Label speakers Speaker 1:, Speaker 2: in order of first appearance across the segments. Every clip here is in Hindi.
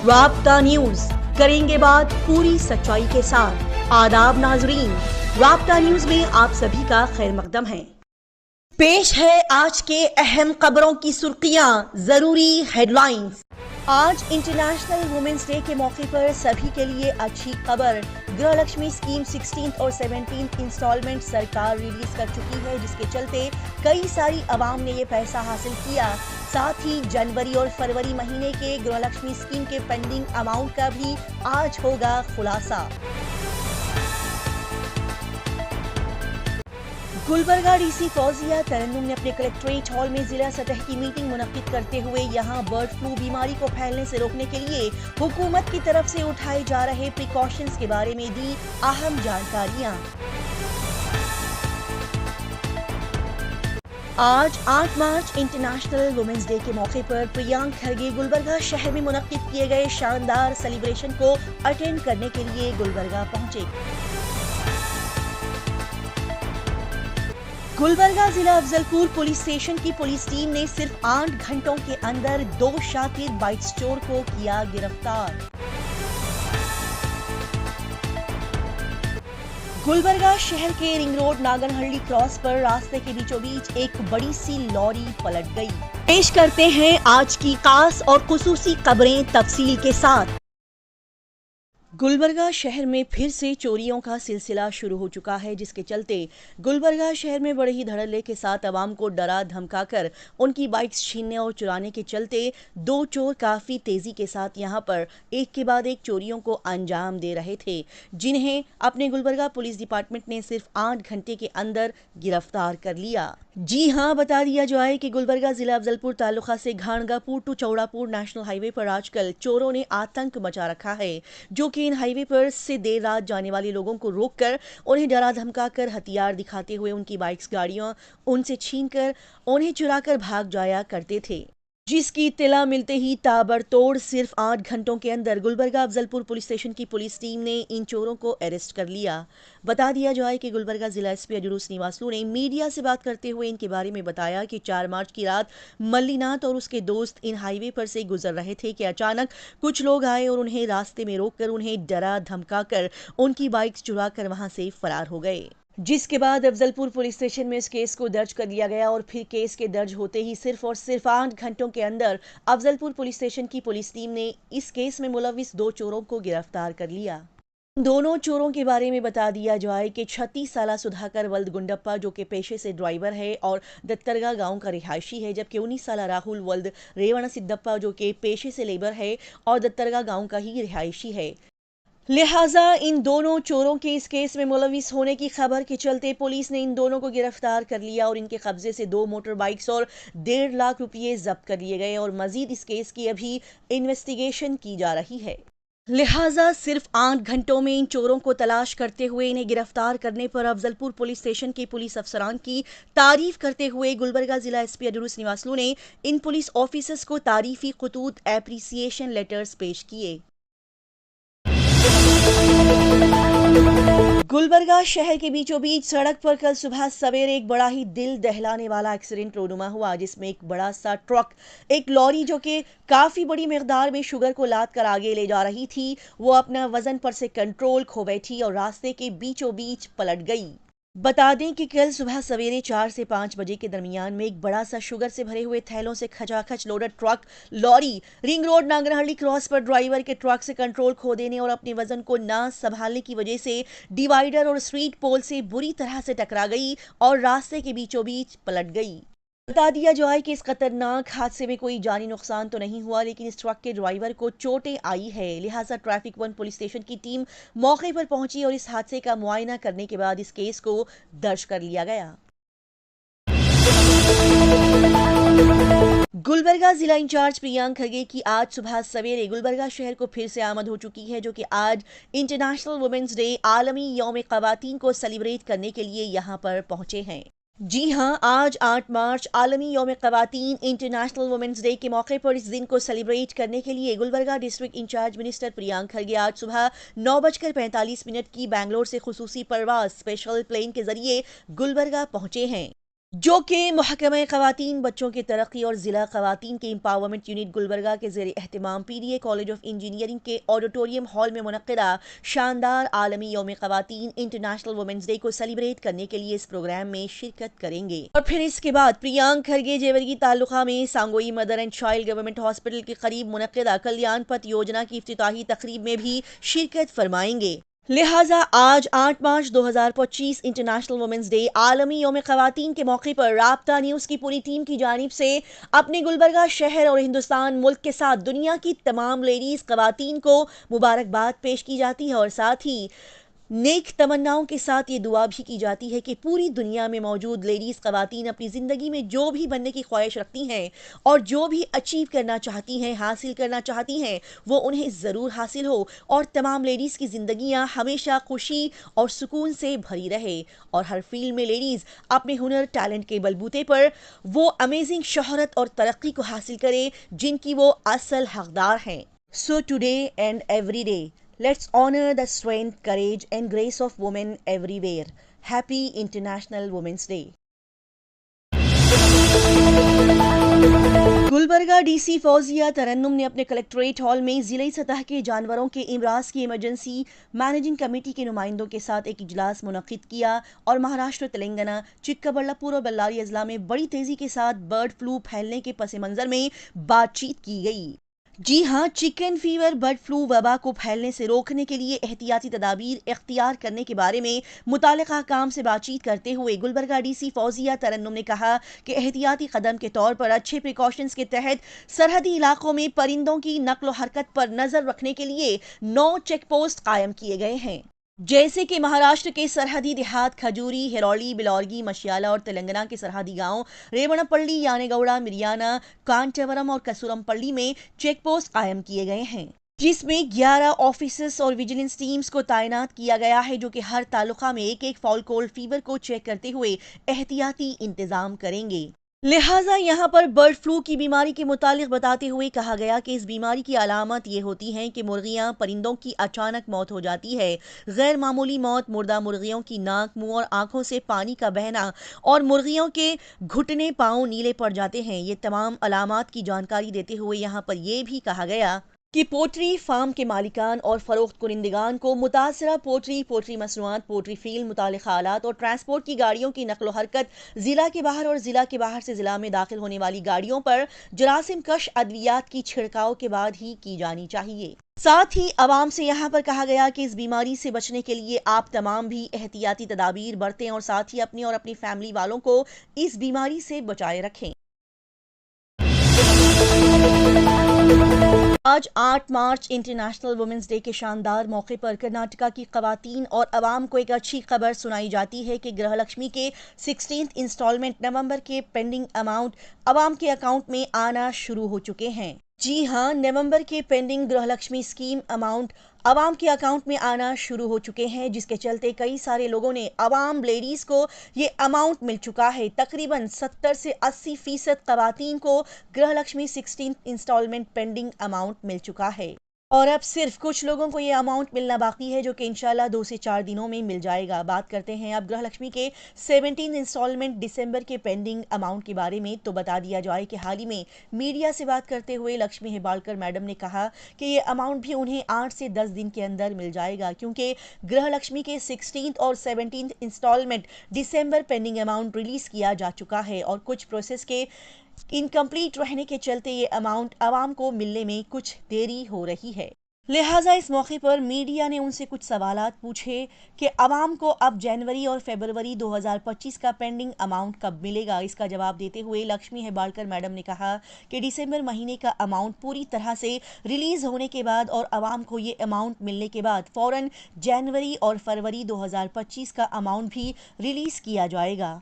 Speaker 1: राब्ता न्यूज, करेंगे बात पूरी सच्चाई के साथ। आदाब नाजरीन, राब्ता न्यूज में आप सभी का खैर मकदम है। पेश है आज के अहम खबरों की सुर्खियां, जरूरी हेडलाइंस। आज इंटरनेशनल वुमेन्स डे के मौके पर सभी के लिए अच्छी खबर। गृहलक्ष्मी स्कीम 16th और 17th इंस्टॉलमेंट सरकार रिलीज कर चुकी है, जिसके चलते कई सारी आवाम ने ये पैसा हासिल किया। साथ ही जनवरी और फरवरी महीने के गृहलक्ष्मी स्कीम के पेंडिंग अमाउंट का भी आज होगा खुलासा। गुलबर्गा डीसी फौजिया तरन्नुम ने अपने कलेक्ट्रेट हॉल में जिला सतह की मीटिंग मुनक्किद करते हुए यहां बर्ड फ्लू बीमारी को फैलने से रोकने के लिए हुकूमत की तरफ से उठाए जा रहे प्रिकॉशंस के बारे में दी अहम जानकारियां। आज 8 मार्च इंटरनेशनल वुमेन्स डे के मौके पर प्रियांक खरगे गुलबर्गा शहर में मुनक्किद किए गए शानदार सेलिब्रेशन को अटेंड करने के लिए गुलबर्गा पहुंचे। गुलबर्गा जिला अफजलपुर पुलिस स्टेशन की पुलिस टीम ने सिर्फ 8 घंटों के अंदर 2 शातिर बाइक चोर को किया गिरफ्तार। गुलबर्गा शहर के रिंग रोड नागनहल्ली क्रॉस पर रास्ते के बीचों बीच एक बड़ी सी लॉरी पलट गई। पेश करते हैं आज की खास और खुसूसी खबरें तफसील के साथ। गुलबर्गा शहर में फिर से चोरियों का सिलसिला शुरू हो चुका है, जिसके चलते गुलबर्गा शहर में बड़े ही धड़ल्ले के साथ आवाम को डरा धमकाकर उनकी बाइक्स छीनने और चुराने के चलते 2 चोर काफी तेजी के साथ यहां पर एक के बाद एक चोरियों को अंजाम दे रहे थे, जिन्हें अपने गुलबर्गा पुलिस डिपार्टमेंट ने सिर्फ 8 घंटे के अंदर गिरफ्तार कर लिया। जी हां, बता दिया जाए कि गुलबर्गा जिला अफजलपुर तालुका से घाणगापुर टू चौड़ापुर नेशनल हाईवे पर आजकल चोरों ने आतंक मचा रखा है, जो कि इन हाईवे पर से देर रात जाने वाले लोगों को रोककर उन्हें डरा धमकाकर हथियार दिखाते हुए उनकी बाइक्स गाड़ियां उनसे छीनकर उन्हें चुराकर भाग जाया करते थे, जिसकी इत्तला मिलते ही ताबड़तोड़ सिर्फ 8 घंटों के अंदर गुलबर्गा अफजलपुर पुलिस स्टेशन की पुलिस टीम ने इन चोरों को अरेस्ट कर लिया। बता दिया जाए कि गुलबर्गा जिला एसपी अजरू श्रीवास्तव ने मीडिया से बात करते हुए इनके बारे में बताया कि 4 मार्च की रात मल्लीनाथ और उसके दोस्त इन हाईवे पर से गुजर रहे थे कि अचानक कुछ लोग आए और उन्हें रास्ते में रोककर उन्हें डरा धमकाकर उनकी बाइक्स चुराकर वहां से फरार हो गए, जिसके बाद अफजलपुर पुलिस स्टेशन में इस केस को दर्ज कर लिया गया और फिर केस के दर्ज होते ही सिर्फ 8 घंटों के अंदर अफजलपुर पुलिस स्टेशन की पुलिस टीम ने इस केस में मुलविस 2 चोरों को गिरफ्तार कर लिया। दोनों चोरों के बारे में बता दिया जाए कि 36 साला सुधाकर वल्द गुंडप्पा, जो कि पेशे से ड्राइवर है और दत्तरगा गांव का रिहायशी है, जबकि 19 साला राहुल वल्द रेवण सिद्धप्पा, जो कि पेशे से लेबर है और दत्तरगा गांव का ही रिहायशी है। लिहाजा इन दोनों चोरों के इस केस में मुलविस होने की खबर के चलते पुलिस ने इन दोनों को गिरफ्तार कर लिया और इनके कब्जे से 2 मोटर बाइक्स और 1.5 लाख रुपये जब्त कर लिए गए और मजीद इस केस की अभी इन्वेस्टिगेशन की जा रही है। लिहाजा सिर्फ 8 घंटों में इन चोरों को तलाश करते हुए इन्हें गिरफ्तार करने पर अफजलपुर पुलिस स्टेशन के पुलिस अफसरान की तारीफ करते हुए गुलबर्गा जिला एसपी अजरू श्रीवास्तव ने इन पुलिस ऑफिसर्स को तारीफी खतूत एप्रिसिएशन लेटर्स पेश किए। गुलबर्गा शहर के बीचों बीच सड़क पर कल सुबह सवेरे एक बड़ा ही दिल दहलाने वाला एक्सीडेंट रोनुमा हुआ, जिसमें एक बड़ा सा ट्रक एक लॉरी, जो कि काफी बड़ी मिकदार में शुगर को लाद कर आगे ले जा रही थी, वो अपना वजन पर से कंट्रोल खो बैठी और रास्ते के बीचों बीच पलट गई। बता दें कि कल सुबह सवेरे 4 से 5 बजे के दरमियान में एक बड़ा सा शुगर से भरे हुए थैलों से खचाखच loaded truck lorry ring road Naganahalli cross पर ड्राइवर के ट्रक से कंट्रोल खो देने और अपने वजन को ना संभालने की वजह से डिवाइडर और स्ट्रीट पोल से बुरी तरह से टकरा गई और रास्ते के बीचों बीच पलट गई। बता दिया जाए कि इस खतरनाक हादसे में कोई जानी नुकसान तो नहीं हुआ, लेकिन इस ट्रक के ड्राइवर को चोटें आई है। लिहाजा ट्रैफिक 1 पुलिस स्टेशन की टीम मौके पर पहुंची और इस हादसे का मुआयना करने के बाद इस केस को दर्ज कर लिया गया। गुलबर्गा जिला इंचार्ज प्रियांक खरगे की आज सुबह सवेरे गुलबर्गा शहर को फिर से आमद हो चुकी है, जो कि आज इंटरनेशनल वुमेन्स डे आलमी यौम ख़वातीन को सेलिब्रेट करने के लिए यहां पर पहुंचे हैं। जी हां, आज 8 मार्च आलमी यौम ख़वातीन इंटरनेशनल वुमेन्स डे के मौके पर इस दिन को सेलिब्रेट करने के लिए Gulbarga district incharge minister Priyank Kharge आज सुबह 9:45 की बेंगलोर से खुसूसी परवाज स्पेशल प्लेन के जरिए गुलबर्गा पहुंचे हैं। जो कि महकमा ख़वातीन बच्चों की तरक्की और ज़िला ख़वातीन के एम्पावरमेंट यूनिट गुलबर्गा के ज़ेर एहतमाम PDA कॉलेज ऑफ इंजीनियरिंग के ऑडिटोरियम हॉल में मुनक़्क़िदा शानदार आलमी यौम ख़वातीन इंटरनेशनल वुमेंस डे को सेलिब्रेट करने के लिए इस प्रोग्राम में शिरकत करेंगे। और फिर इसके बाद प्रियांक खरगे जेवरगी ताल्लुका में सांगोई mother and child government hospital के करीब मुनक़्क़िदा कल्याण पथ योजना की इफ्तिताही तकरीब में भी शिरकत फरमाएंगे। लिहाजा आज 8 मार्च 2025 इंटरनेशनल वुमेंस डे आलमी यौम ख़वातीन के मौके पर राब्ता न्यूज़ की पूरी टीम की जानिब से अपने गुलबर्गा शहर और हिंदुस्तान मुल्क के साथ दुनिया की तमाम लेडीज़ ख़वातीन को मुबारकबाद पेश की जाती है और साथ ही नेक तमन्नाओं के साथ ये दुआ भी की जाती है कि पूरी दुनिया में मौजूद लेडीज़ ख़वातीन अपनी ज़िंदगी में जो भी बनने की ख्वाहिश रखती हैं और जो भी अचीव करना चाहती हैं, हासिल करना चाहती हैं, वो उन्हें ज़रूर हासिल हो और तमाम लेडीज़ की ज़िंदगियाँ हमेशा खुशी और सुकून से भरी रहे और हर फील्ड में लेडीज़ अपने हुनर टैलेंट के बलबूते पर वो अमेजिंग शोहरत और तरक्की को हासिल करे जिनकी वो असल हकदार हैं। So today and every day let's honor the strength, courage and grace of women everywhere. Happy International Women's Day. Gulbarga DC Fouzia Tarannum ने अपने कलेक्ट्रेट हॉल में जिले सतह के जानवरों के इमराज की इमरजेंसी मैनेजिंग कमेटी के नुमाइंदों के साथ एक इजलास मुनक्किद किया और महाराष्ट्र, तेलंगाना, चिक्काबल्लापुर और बल्लारी अजला में बड़ी तेजी के साथ बर्ड फ्लू फैलने के पस मंजर में बातचीत की गई। जी हाँ, चिकन फीवर बर्ड फ्लू वबा को फैलने से रोकने के लिए एहतियाती तदाबीर इख्तियार करने के बारे में मुतालिका काम से बातचीत करते हुए गुलबर्गा DC फौजिया तरन्नुम ने कहा कि एहतियाती कदम के तौर पर अच्छे प्रिकॉशंस के तहत सरहदी इलाकों में परिंदों की नक्ल हरकत पर नजर रखने के लिए 9 चेक पोस्ट कायम किए गए हैं, जैसे कि महाराष्ट्र के सरहदी देहात खजूरी, हिरोली, बिलौरगी, मशियाला और तेलंगाना के सरहदी गांव रेवणपल्ली, यानेगौड़ा, मिरियाना, कांचवरम और कसुरमपल्ली में चेक पोस्ट कायम किए गए हैं, जिसमें 11 ऑफिसर्स और विजिलेंस टीम्स को तैनात किया गया है जो कि हर तालुका में एक फॉल कोल्ड फीवर को चेक करते हुए एहतियाती इंतजाम करेंगे। लिहाजा यहाँ पर बर्ड फ्लू की बीमारी के मुतालिक बताते हुए कहा गया कि इस बीमारी की अलामत ये होती हैं कि मुर्गियाँ, परिंदों की अचानक मौत हो जाती है, गैर मामूली मौत, मुर्दा मुर्गियों की नाक, मुंह और आंखों से पानी का बहना और मुर्गियों के घुटने पांव नीले पड़ जाते हैं। ये तमाम अलामात की जानकारी देते हुए यहाँ पर यह भी कहा गया कि पोल्ट्री फार्म के मालिकान और फरोख्त कुनिंदगान को मुतासरा पोल्ट्री मसनूआत, पोल्ट्री फील्ड, मुतालिका आलात और ट्रांसपोर्ट की गाड़ियों की नकलो हरकत जिला के बाहर और जिला के बाहर से जिला में दाखिल होने वाली गाड़ियों पर जरासीम कश अद्वियात की छिड़काव के बाद ही की जानी चाहिए। साथ ही आवाम से यहाँ पर कहा गया कि इस बीमारी से बचने के लिए आप तमाम भी एहतियाती तदाबीर बरतें और साथ ही अपनी और अपनी फैमिली वालों को इस बीमारी से बचाए रखें। आज 8 मार्च इंटरनेशनल वुमेंस डे के शानदार मौके पर कर्नाटका की खवातीन और अवाम को एक अच्छी खबर सुनाई जाती है कि गृहलक्ष्मी के 16th इंस्टॉलमेंट नवंबर के पेंडिंग अमाउंट अवाम के अकाउंट में आना शुरू हो चुके हैं। जी हाँ, नवंबर के पेंडिंग गृहलक्ष्मी स्कीम अमाउंट अवाम के अकाउंट में आना शुरू हो चुके हैं, जिसके चलते कई सारे लोगों ने अवाम लेडीज़ को ये अमाउंट मिल चुका है। तकरीबन 70 से 80% खवातीन को गृहलक्ष्मी 16th इंस्टॉलमेंट पेंडिंग अमाउंट मिल चुका है और अब सिर्फ कुछ लोगों को ये अमाउंट मिलना बाकी है जो कि इंशाल्लाह 2 से 4 दिनों में मिल जाएगा। बात करते हैं अब गृहलक्ष्मी के 17th इंस्टॉलमेंट दिसंबर के पेंडिंग अमाउंट के बारे में। तो बता दिया जाए कि हाल ही में मीडिया से बात करते हुए लक्ष्मी हेबालकर मैडम ने कहा कि ये अमाउंट भी उन्हें 8 से 10 दिन के अंदर मिल जाएगा, क्योंकि गृहलक्ष्मी के 16th और 17th इंस्टॉलमेंट दिसंबर पेंडिंग अमाउंट रिलीज किया जा चुका है और कुछ प्रोसेस के इनकम्प्लीट रहने के चलते ये अमाउंट आवाम को मिलने में कुछ देरी हो रही है। लिहाजा इस मौके पर मीडिया ने उनसे कुछ सवालात पूछे कि आवाम को अब जनवरी और फरवरी 2025 का पेंडिंग अमाउंट कब मिलेगा। इसका जवाब देते हुए लक्ष्मी हेबालकर मैडम ने कहा कि दिसंबर महीने का अमाउंट पूरी तरह से रिलीज होने के बाद और आवाम को ये अमाउंट मिलने के बाद फौरन जनवरी और फरवरी 2025 का अमाउंट भी रिलीज किया जाएगा,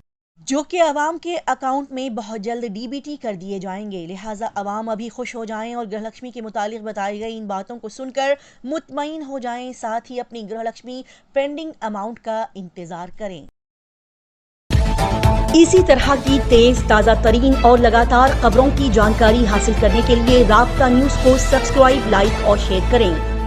Speaker 1: जो कि अवाम के अकाउंट में बहुत जल्द DBT कर दिए जाएंगे। लिहाजा अवाम अभी खुश हो जाएं और गृहलक्ष्मी के मुतालिक बताई गई इन बातों को सुनकर मुतमईन हो जाएं, साथ ही अपनी गृहलक्ष्मी पेंडिंग अमाउंट का इंतजार करें। इसी तरह की तेज ताज़ा तरीन और लगातार खबरों की जानकारी हासिल करने के लिए राब्ता न्यूज़ को सब्सक्राइब, लाइक और शेयर करें।